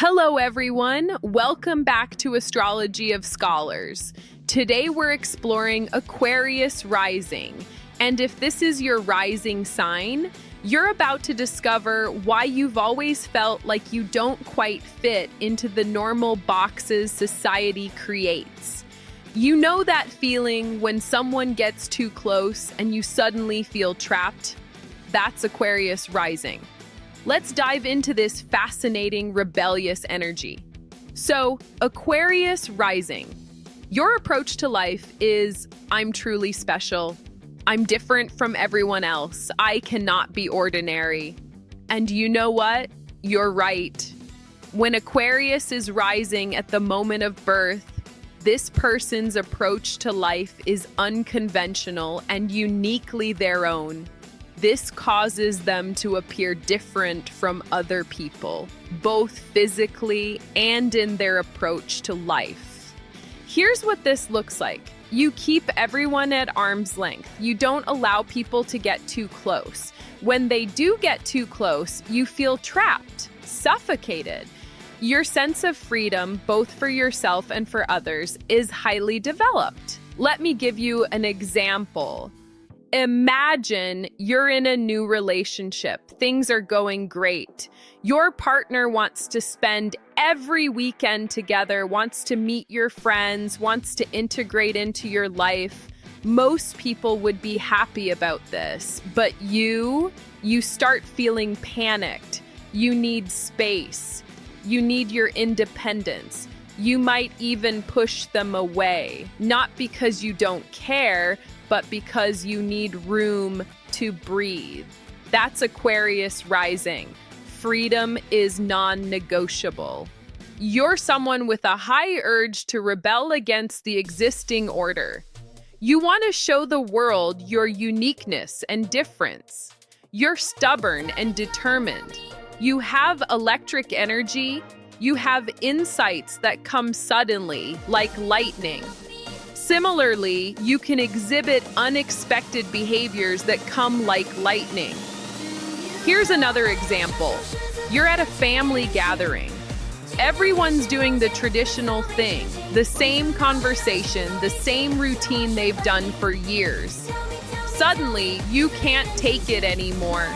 Hello, everyone. Welcome back to Astrology of Scholars. Today we're exploring Aquarius rising. And if this is your rising sign, you're about to discover why you've always felt like you don't quite fit into the normal boxes society creates. You know that feeling when someone gets too close and you suddenly feel trapped? That's Aquarius rising. Let's dive into this fascinating rebellious energy. So, Aquarius rising. Your approach to life is, I'm truly special. I'm different from everyone else. I cannot be ordinary. And you know what? You're right. When Aquarius is rising at the moment of birth, this person's approach to life is unconventional and uniquely their own. This causes them to appear different from other people, both physically and in their approach to life. Here's what this looks like. You keep everyone at arm's length. You don't allow people to get too close. When they do get too close, you feel trapped, suffocated. Your sense of freedom, both for yourself and for others, is highly developed. Let me give you an example. Imagine you're in a new relationship. Things are going great. Your partner wants to spend every weekend together, wants to meet your friends, wants to integrate into your life. Most people would be happy about this, but you start feeling panicked. You need space. You need your independence. You might even push them away, not because you don't care, but because you need room to breathe. That's Aquarius rising. Freedom is non-negotiable. You're someone with a high urge to rebel against the existing order. You want to show the world your uniqueness and difference. You're stubborn and determined. You have electric energy. You have insights that come suddenly, like lightning. Similarly, you can exhibit unexpected behaviors that come like lightning. Here's another example. You're at a family gathering. Everyone's doing the traditional thing, the same conversation, the same routine they've done for years. Suddenly, you can't take it anymore.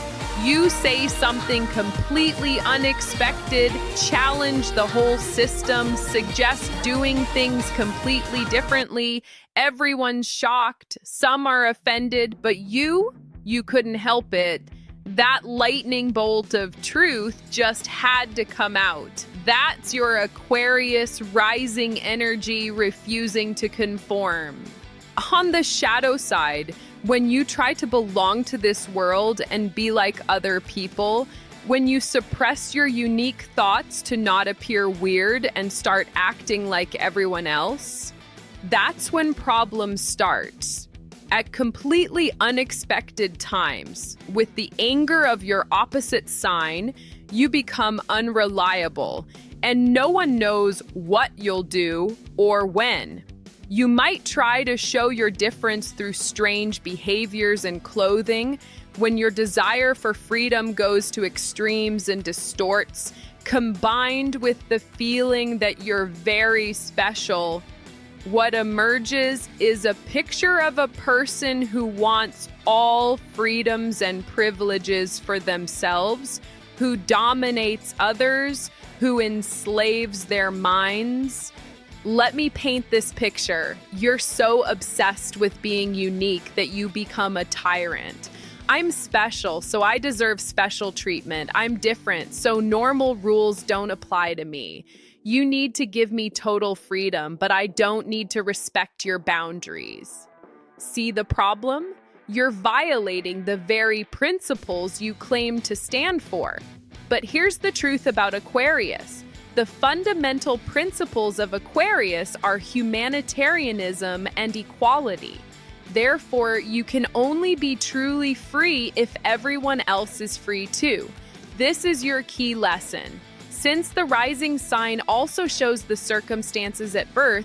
You say something completely unexpected, challenge the whole system, suggest doing things completely differently. Everyone's shocked. Some are offended, but you couldn't help it. That lightning bolt of truth just had to come out. That's your Aquarius rising energy refusing to conform. On the shadow side, when you try to belong to this world and be like other people, when you suppress your unique thoughts to not appear weird and start acting like everyone else, that's when problems start. At completely unexpected times, with the anger of your opposite sign, you become unreliable, and no one knows what you'll do or when. You might try to show your difference through strange behaviors and clothing. When your desire for freedom goes to extremes and distorts, combined with the feeling that you're very special, what emerges is a picture of a person who wants all freedoms and privileges for themselves, who dominates others, who enslaves their minds. Let me paint this picture. You're so obsessed with being unique that you become a tyrant. I'm special, so I deserve special treatment. I'm different, so normal rules don't apply to me. You need to give me total freedom, but I don't need to respect your boundaries. See the problem? You're violating the very principles you claim to stand for. But here's the truth about Aquarius. The fundamental principles of Aquarius are humanitarianism and equality. Therefore, you can only be truly free if everyone else is free too. This is your key lesson. Since the rising sign also shows the circumstances at birth,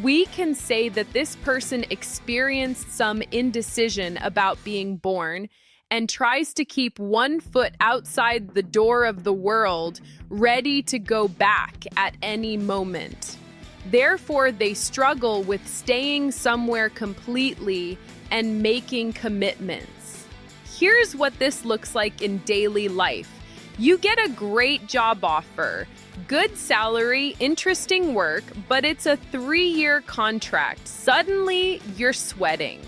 we can say that this person experienced some indecision about being born, and tries to keep one foot outside the door of the world, ready to go back at any moment. Therefore, they struggle with staying somewhere completely and making commitments. Here's what this looks like in daily life. You get a great job offer, good salary, interesting work, but it's a 3-year contract. Suddenly, you're sweating.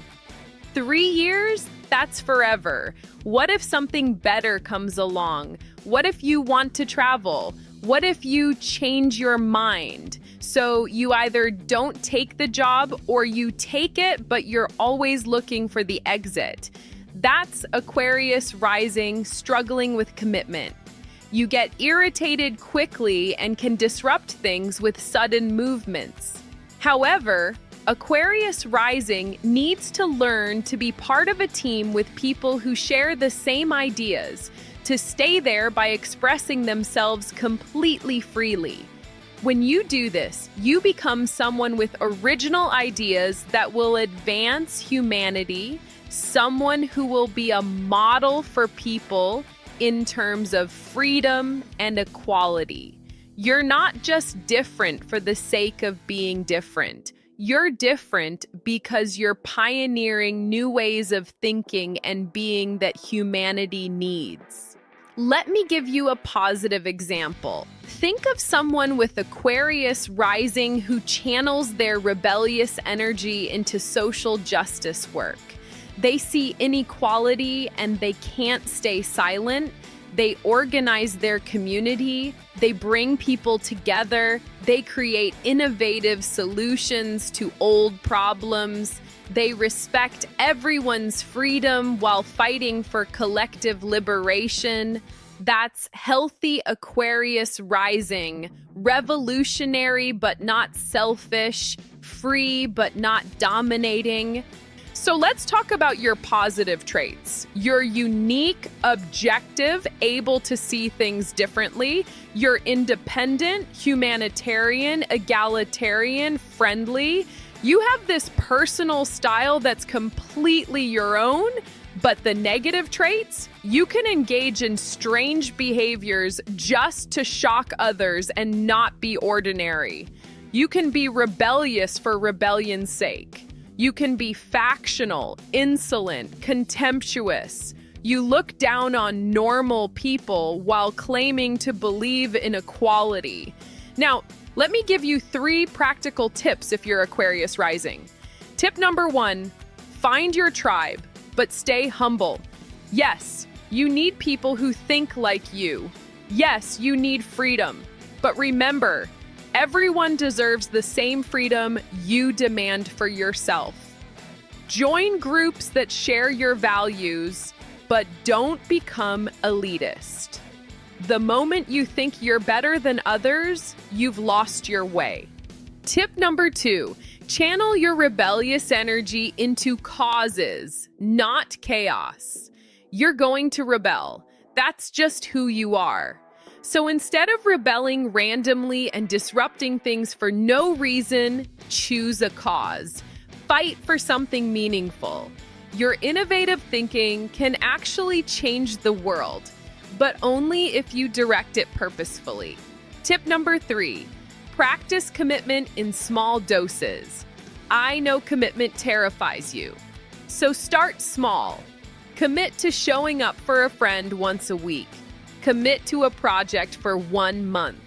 3 years? That's forever. What if something better comes along? What if you want to travel? What if you change your mind? So you either don't take the job or you take it, but you're always looking for the exit. That's Aquarius rising, struggling with commitment. You get irritated quickly and can disrupt things with sudden movements. However, Aquarius rising needs to learn to be part of a team with people who share the same ideas, to stay there by expressing themselves completely freely. When you do this, you become someone with original ideas that will advance humanity, someone who will be a model for people in terms of freedom and equality. You're not just different for the sake of being different. You're different because you're pioneering new ways of thinking and being that humanity needs. Let me give you a positive example. Think of someone with Aquarius rising who channels their rebellious energy into social justice work. They see inequality and they can't stay silent. They organize their community. They bring people together. They create innovative solutions to old problems. They respect everyone's freedom while fighting for collective liberation. That's healthy Aquarius rising, revolutionary but not selfish, free but not dominating. So let's talk about your positive traits. You're unique, objective, able to see things differently. You're independent, humanitarian, egalitarian, friendly. You have this personal style that's completely your own, but the negative traits, you can engage in strange behaviors just to shock others and not be ordinary. You can be rebellious for rebellion's sake. You can be factional, insolent, contemptuous. You look down on normal people while claiming to believe in equality. Now, let me give you 3 practical tips if you're Aquarius rising. Tip number 1, find your tribe, but stay humble. Yes, you need people who think like you. Yes, you need freedom. But remember, everyone deserves the same freedom you demand for yourself. Join groups that share your values, but don't become elitist. The moment you think you're better than others, you've lost your way. Tip number 2, channel your rebellious energy into causes, not chaos. You're going to rebel. That's just who you are. So instead of rebelling randomly and disrupting things for no reason, choose a cause. Fight for something meaningful. Your innovative thinking can actually change the world, but only if you direct it purposefully. Tip number 3, practice commitment in small doses. I know commitment terrifies you, so start small. Commit to showing up for a friend once a week. Commit to a project for 1 month.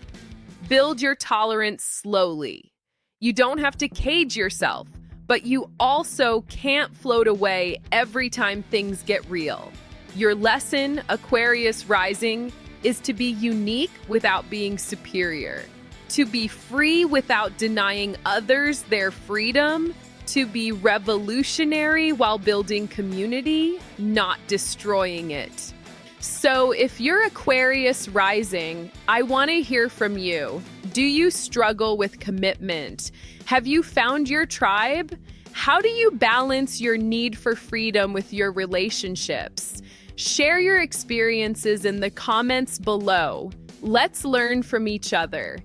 Build your tolerance slowly. You don't have to cage yourself, but you also can't float away every time things get real. Your lesson, Aquarius rising, is to be unique without being superior, to be free without denying others their freedom, to be revolutionary while building community, not destroying it. So if you're Aquarius rising, I want to hear from you. Do you struggle with commitment? Have you found your tribe? How do you balance your need for freedom with your relationships? Share your experiences in the comments below. Let's learn from each other.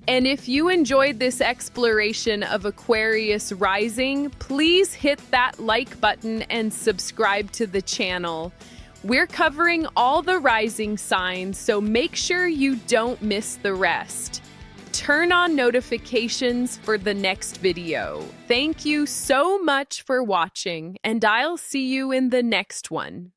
And if you enjoyed this exploration of Aquarius rising, please hit that like button and subscribe to the channel. We're covering all the rising signs, so make sure you don't miss the rest. Turn on notifications for the next video. Thank you so much for watching, and I'll see you in the next one.